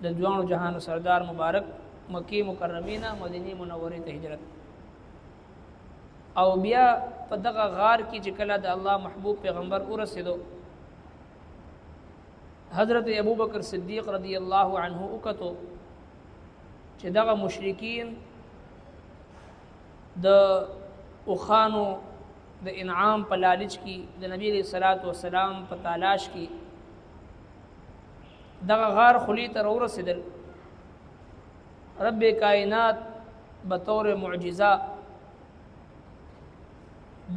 د دوانو جهان سردار مبارک مکی مکرمه مدینه منوره ته هجرت او بیا په دغه غار کې چې کله د الله محبوب پیغمبر ورسېدو حضرت ابوبکر صدیق رضی الله عنه وکتو چې دغه مشرکین د اوخانو د انعام په لالچ کې د نبی علیہ الصلوۃ والسلام په تلاش کې دغه غار خلی ته ورسېدل رب کائنات بطور معجزه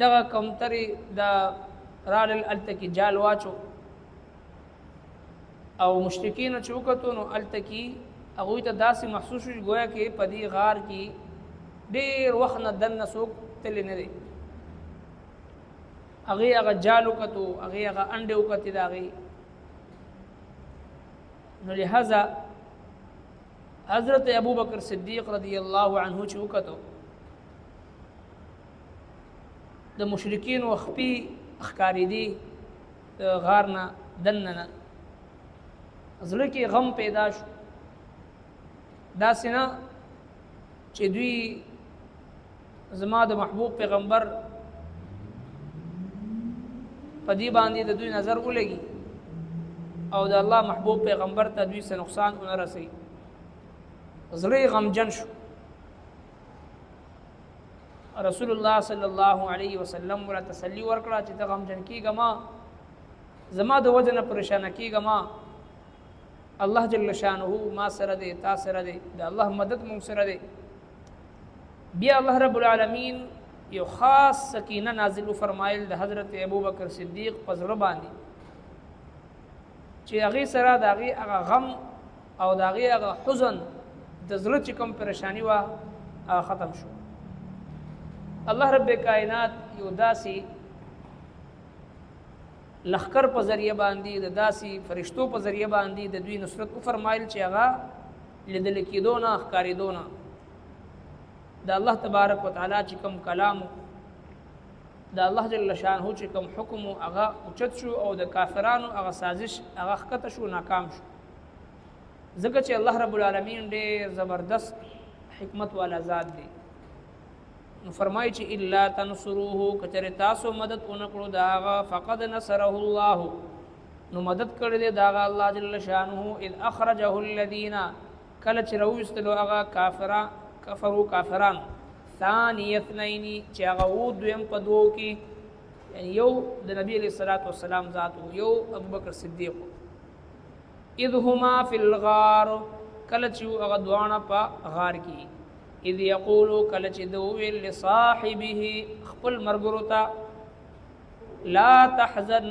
دغه کمتري د رال التکی جال واچو او مشرکین چې وکړو نو التکی هغه ته داسې محسوس شو گویا کې په دې غار کې ډېر وخت نه دنه څوک تل نه دی هغه جال وکړو هغه انډه وکړي دا هغه نو لہذا حضرت ابوبکر صدیق رضی الله عنه چې وکړو د مشرکین وخپی اخکاری دی د غار نه دننه زړه کې غم پیدا شو دا سینا چې دوی زما د محبوب پیغمبر په دې باندې د دوی نظر ولګي او د الله محبوب پیغمبر ته دوی څه نقصان ونه رسي زړه غمجن شو رسول الله صلی الله علیه وسلم ولا تسلی ورکړه چې ته غمجن کیږه ما زما د وجنه پریشان کیږه ما الله جل شانه ما سره دی تا سره دی د الله مدد مون سره دی بیا الله رب العالمین یو خاص سکینه نازل فرمایل د حضرت ابوبکر صدیق په زړه باندې چې هغه سره د هغه غم او د هغه حزن د زړه چې کوم پریشانی وا ختم شو الله رب کائنات یو داسي لخر په ذریعہ باندې د داسي فرشتو په ذریعہ باندې د دوی نصرت او فرمایل چې هغه لیدل کېدو نه ښکارېدو نه د الله تبارک وتعالى چې کوم کلام د الله جل شانه چې کوم حکم هغه اوچت شو او د کافرانو هغه سازش هغه ښکته شو ناکام شو ځکه چې الله رب العالمین ډېر زبردست حکمت والا ذات دی نو فرمایي چې الا تنصروه کچره تاسو مدد اونکړو داغه فقد نصره الله نو مدد کړی دی داغه الله جل شانه اذ اخرجه الذين کله چې راوستلو هغه کافران ثاني اثنين چې هغه و دویم په دوو کې یعنی یو د نبی علیہ الصلوۃ والسلام ذات یو ابوبکر صدیق اذ هما فی الغار کله چې هغه دوانه په غار کې اذ یقول کله چې دوی لصاحبه خپل مرګرتا لا تحزن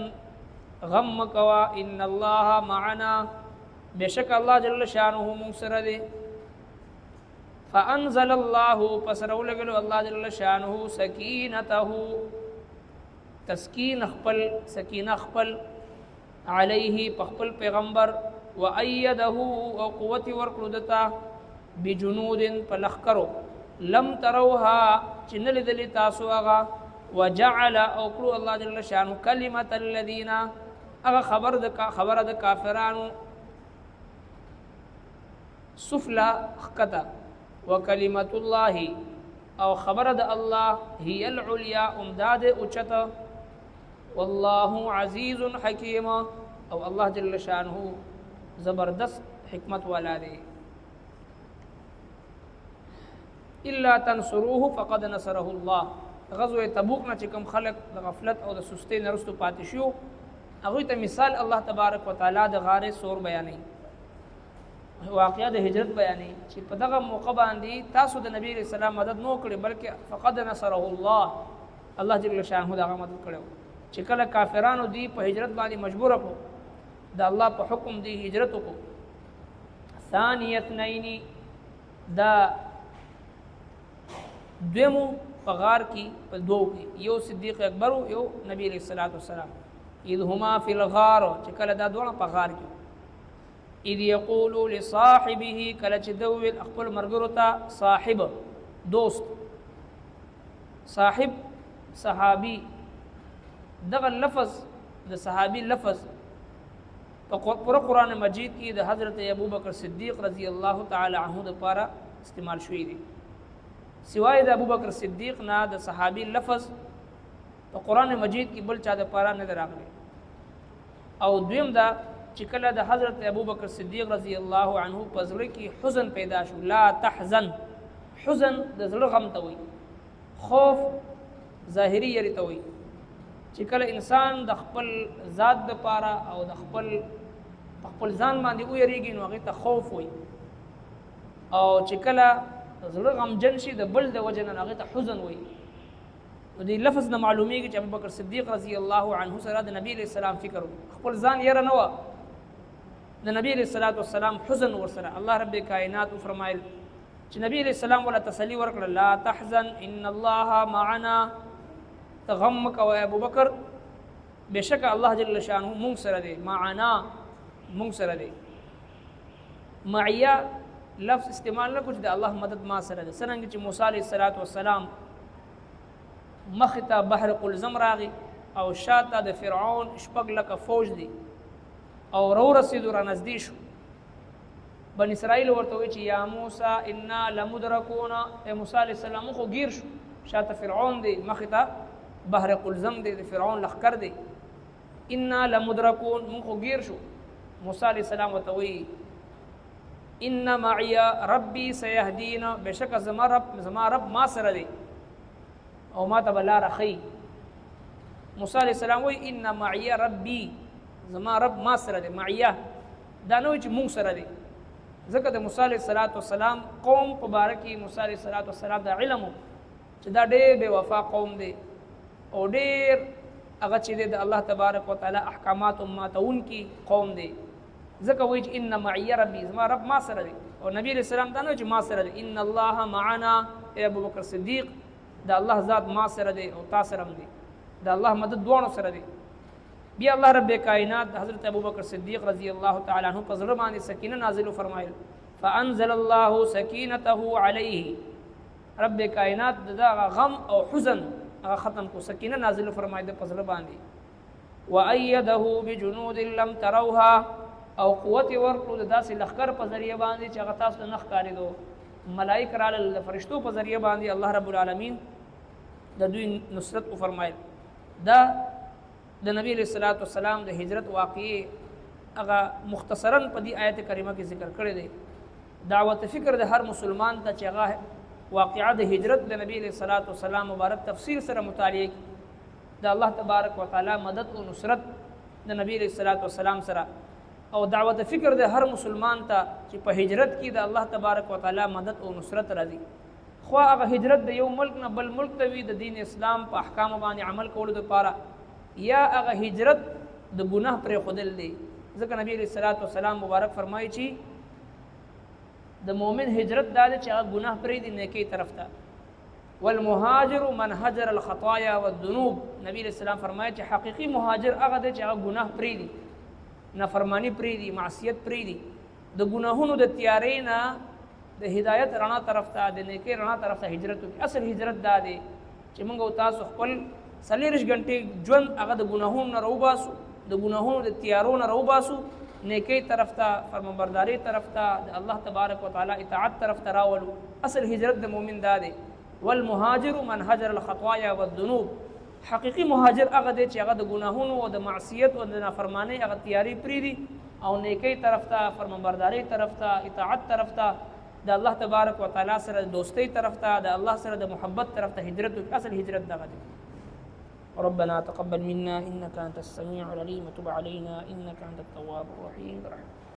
غم کوا ان الله معنا بشک الله جل شانه منصر دی فانزل الله فسرول الله جل شانه سکینته تسکین خپل سکینه خپل علیه خپل پیغمبر وأيده او قوت ورکړدتا بجنود فلخکرو لم تروها چنل دلی تاسو هغه وجعل او کړو الله جل شانه کلمه الذين هغه خبر د کافرانو سفلا خکتا وکلمه الله او خبر د الله هي العليا امداد اوچتا والله عزيز حكيم او الله جل شانه زبردست حکمت والا دی الا تنصروه فقد نصره الله غزوه تبوک نه چې کوم خلق د غفلت او د سستی نه رستو پاتې شو هغه ته مثال الله تبارک وتعالى د غار سور بیانې واقعیا د هجرت بیانې چې په دغه موقع باندې تاسو د نبی رسول الله مدد نو کړی بلکې فقد نصره الله الله جل شانه دغه مدد کړو چې کله کافرانو دی په هجرت باندې مجبور کړو د الله په حکم دی هجرت کو ثانی اثنین دا دویمو په غار کې په دوه کې یو صدیق اکبر او یو نبی علیہ الصلوۃ والسلام اذ هما فی الغار چې کله دا دوه په غار کې اذ یقول لصاحبه کله چې دوی خپل مرګرو ته صاحب دوست صاحب صحابي دغه لفظ د صحابي لفظ په پوره قرآن مجید کې د حضرت ابوبکر صدیق رضی الله تعالی عنہ لپاره استعمال شوی دی. سوای د ابوبکر صدیق نه د صحابي لفظ په قرآن مجید کې بل چا د لپاره نه راغلی. او دویم دا چې کله د حضرت ابوبکر صدیق رضی الله عنه په زړه کې حزن پیدا شو، لا تحزن، حزن د زړه غم ته وایي، خوف ظاهري یری ته وایي. چې کله انسان د خپل ذات د پاره او د خپل ځان باندې ویریږي نو هغه ته خوف وایي، او چې کله زړه غمجن شي د بل د وجه نه هغه ته حزن وایي. نو دې لفظ نه معلومیږي چې ابوبکر صدیق رضی الله عنه سره د نبی علیہ السلام فکر خپل ځان یره نه و، د نبی علیہ الصلوۃ والسلام حزن ورسره. الله رب کائنات فرمایل چې نبی علیہ السلام ولا تسلی ورکړه، لا تحزن ان الله معنا، تغم کوي ابوبکر، بشک الله جل شانه مونږ سره دی، معنا مونږ سره دی. معیا لفظ استعمال نه کوي د الله مدد ما سره دی. څنګه چې موسی علیہ الصلوۃ والسلام مخته بحر قلزم راغی او شاته د فرعون شپږ لکه فوج دی او رو رسیدو را نزدې شو، بن اسرائیل ورته وی چې یا موسی انا لمدرکون، اے موسی علیہ السلام خو گیر شو، شاته فرعون دی، مخته بحر قلزم دی، د فرعون لخر دی، انا لمدرکون، من خو گیر شو. موسی علیہ السلام ورته وی ان معي ربي سيهدين، بشک زما رب ما سره دی او ما ته بلاره خي. موسی علیہ السلام وی ان معي ربي، زما رب ما سره دی. معیه دا نه چې مونږ سره دی، ځکه د موسی علیہ السلام قوم په باره کې موسی علیہ السلام د علم چې دا ډېر بې وفا قوم دی او ډېر هغه چې دی د الله تبارک وتعالی احکامات ماتونکي قوم دی، ځکه وایي چې ان معي ربي، زما رب ما سره دی. او نبی علیہ السلام دا نه چې ما سره دی، ان الله معنا، ای ابوبکر صدیق دا الله ذات ما سره دی او تا سره هم دی، دا الله مدد دواړو سره دی. بیا الله رب کائنات حضرت ابوبکر صدیق رضی الله تعالی عنہ په زړه باندې سکینه نازل فرمایل، فانزل الله سکینته علیه، رب کائنات دا غم او حزن هغه ختم کو، سکینه نازل فرمایل په زړه باندې. وایده بجنود لم تروها، او قوت ورکړو داسې لخر په ذریعہ باندې چې هغه تاسو نه ښکارېدو. ملائک راغلل د فرشتو په ذریعہ باندې الله رب العالمین د دوی نصرت فرمایل. دا د نبی علیہ الصلوۃ والسلام د هجرت واقعي هغه مختصرا په دې آیت کریمه کې ذکر کړی دی. دعوت فکر د هر مسلمان ته چې هغه واقعه د هجرت د نبی علیہ الصلوۃ والسلام مبارک تفسیر سره مطالعه د الله تبارک وتعالى مدد او نصرت د نبی علیہ الصلوۃ والسلام سره، او دعوت فکر د هر مسلمان ته چې په هجرت کې د الله تبارک وتعالى مدد او نصرت راځي. خو هغه هجرت د یو ملک نه بل ملک ته وي د دین اسلام په احکام باندې عمل کولو لپاره، یا هغه هجرت د ګناه پر خودل دی. ځکه نبی علیہ الصلوۃ والسلام مبارک فرمایي چې د مؤمن هجرت دا چې هغه ګناه پرې دی نیکی طرف ته. والمهاجر من هجر الخطايا والذنوب، نبی علیہ السلام فرمایي چې حقیقي مهاجر هغه دی چې هغه ګناه پرې دی، نافرمانی پرې دی، معصیت پرې دی، د ګناهونو د تیارې نه د هدایت رڼا طرف ته، د نیکی رڼا طرف ته هجرت وکړي. اصل هجرت دا دی چې موږ او تاسو خپل 40 غنټې ژوند هغه د ګناهونو نه راوباسو، د ګناهونو د تیارو نه راوباسو، نیکی طرف ته، فرمانبرداري طرف ته، د الله تبارک وتعالى اطاعت طرف ته راولو. اصل هجرت د مؤمن دا دی. والمهاجر من هجر الخطايا والذنوب، حقیقي مهاجر هغه دی چې هغه د ګناهونو او د معصیت او د نافرمانی هغه تیاری پریدي او نیکی طرف ته، فرمانبرداري طرف ته، اطاعت طرف ته، د الله تبارک وتعالى سره دوستی طرف ته، د الله سره د محبت طرف ته هجرت. اصل هجرت دغه دی. ربنا تقبل منا انك انت السميع العليم وتب علينا انك انت التواب الرحيم.